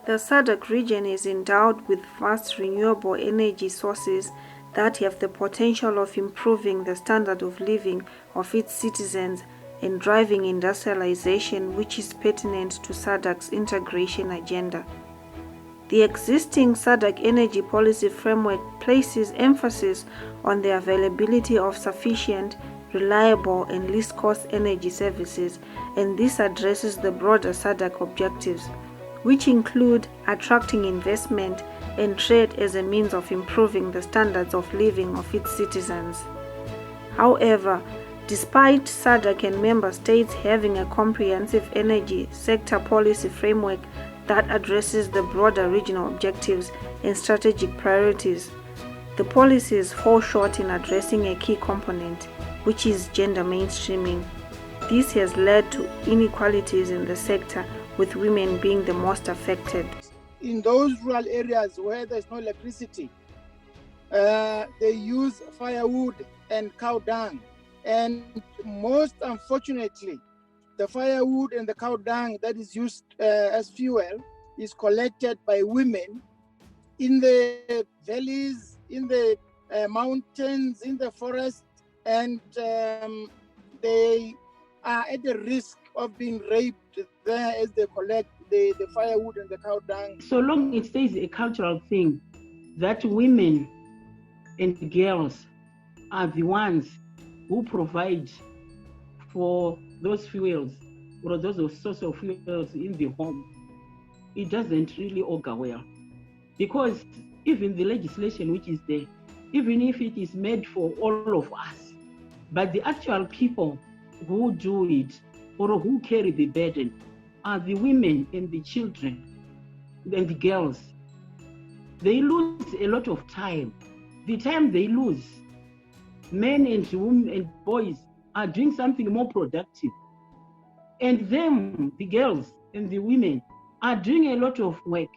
The SADC region is endowed with vast renewable energy sources that have the potential of improving the standard of living of its citizens and driving industrialization, which is pertinent to SADC's integration agenda. The existing SADC energy policy framework places emphasis on the availability of sufficient, reliable, and least-cost energy services, and this addresses the broader SADC objectives, which include attracting investment and trade as a means of improving the standards of living of its citizens. However, despite SADC and member states having a comprehensive energy sector policy framework that addresses the broader regional objectives and strategic priorities, the policies fall short in addressing a key component, which is gender mainstreaming. This has led to inequalities in the sector, with women being the most affected. In those rural areas where there's no electricity, they use firewood and cow dung. And most unfortunately, the firewood and the cow dung that is used as fuel is collected by women in the valleys, in the mountains, in the forest, and they are at the risk of being raped there as they collect the firewood and the cow dung. So long it stays a cultural thing that women and girls are the ones who provide for those fuels or those source of fuels in the home, it doesn't really augur well. Because even the legislation which is there, even if it is made for all of us, but the actual people who do it or who carry the burden are the women and the children and the girls. They lose a lot of time. The time they lose, men and women and boys are doing something more productive. And them, the girls and the women, are doing a lot of work,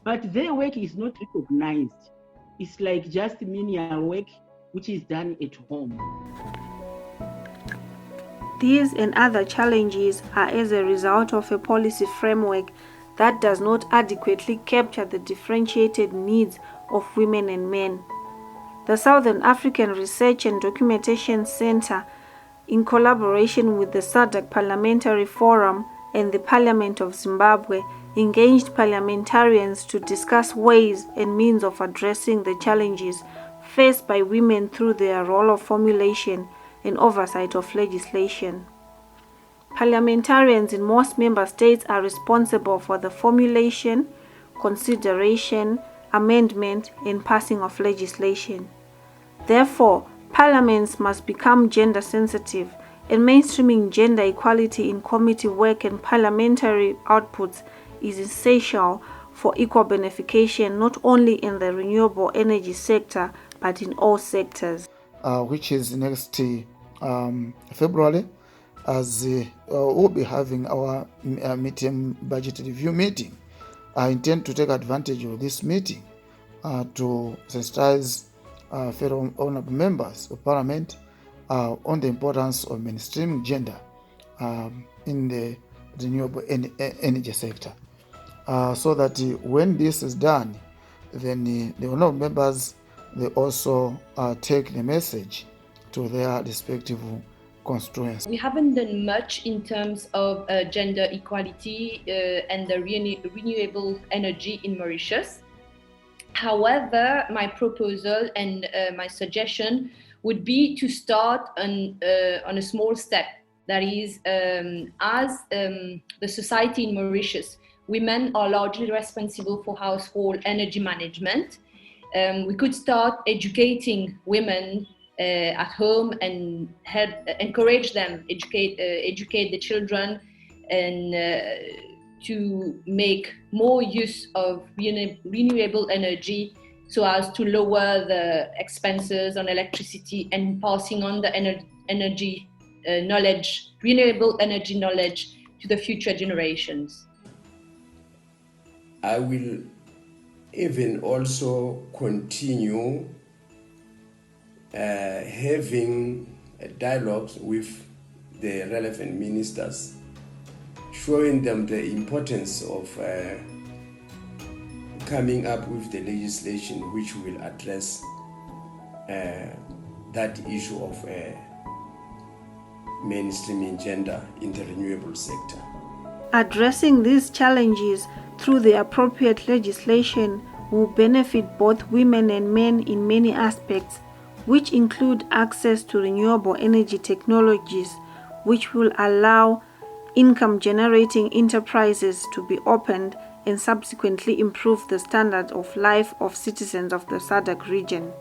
but their work is not recognized. It's like just menial work which is done at home. These and other challenges are as a result of a policy framework that does not adequately capture the differentiated needs of women and men. The Southern African Research and Documentation Center, in collaboration with the SADC Parliamentary Forum and the Parliament of Zimbabwe, engaged parliamentarians to discuss ways and means of addressing the challenges faced by women through their role of formulation and oversight of legislation. Parliamentarians in most member states are responsible for the formulation, consideration, amendment, and passing of legislation. Therefore, parliaments must become gender sensitive, and mainstreaming gender equality in committee work and parliamentary outputs is essential for equal beneficiation not only in the renewable energy sector but in all sectors. Which is next February, as we'll be having our midterm budget review meeting. I intend to take advantage of this meeting to sensitize fellow honorable members of Parliament on the importance of mainstreaming gender in the renewable energy sector, so that when this is done, then the honorable members, they also take the message to their respective constituents. We haven't done much in terms of gender equality and the renewable energy in Mauritius. However, my proposal and my suggestion would be to start on a small step. That is, as the society in Mauritius, women are largely responsible for household energy management. We could start educating women at home and encourage them, educate the children, and to make more use of renewable energy so as to lower the expenses on electricity and passing on the energy knowledge, renewable energy knowledge to the future generations. I will even also continue having dialogues with the relevant ministers, showing them the importance of coming up with the legislation which will address that issue of mainstreaming gender in the renewable sector. Addressing these challenges through the appropriate legislation will benefit both women and men in many aspects, which include access to renewable energy technologies, which will allow income-generating enterprises to be opened and subsequently improve the standard of life of citizens of the SADC region.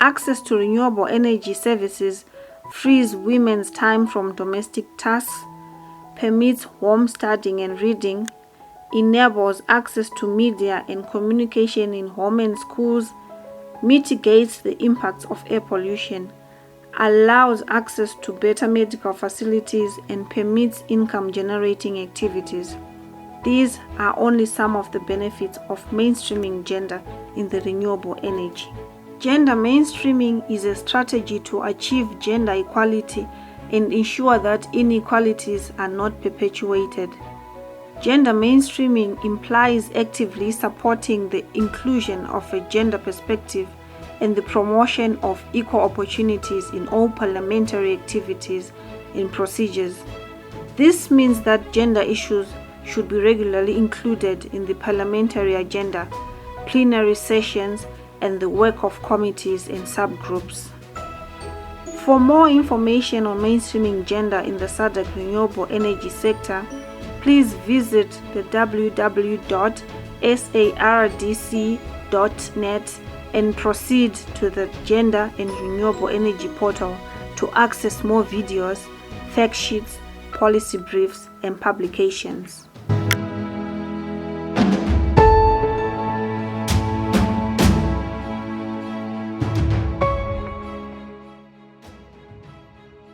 Access to renewable energy services frees women's time from domestic tasks, permits home studying and reading, enables access to media and communication in home and schools, mitigates the impacts of air pollution, allows access to better medical facilities, and permits income-generating activities. These are only some of the benefits of mainstreaming gender in the renewable energy. Gender mainstreaming is a strategy to achieve gender equality and ensure that inequalities are not perpetuated. Gender mainstreaming implies actively supporting the inclusion of a gender perspective and the promotion of equal opportunities in all parliamentary activities and procedures. This means that gender issues should be regularly included in the parliamentary agenda, plenary sessions, and the work of committees and subgroups. For more information on mainstreaming gender in the SADC renewable energy sector, please visit the www.sardc.net and proceed to the Gender and Renewable Energy portal to access more videos, fact sheets, policy briefs, and publications.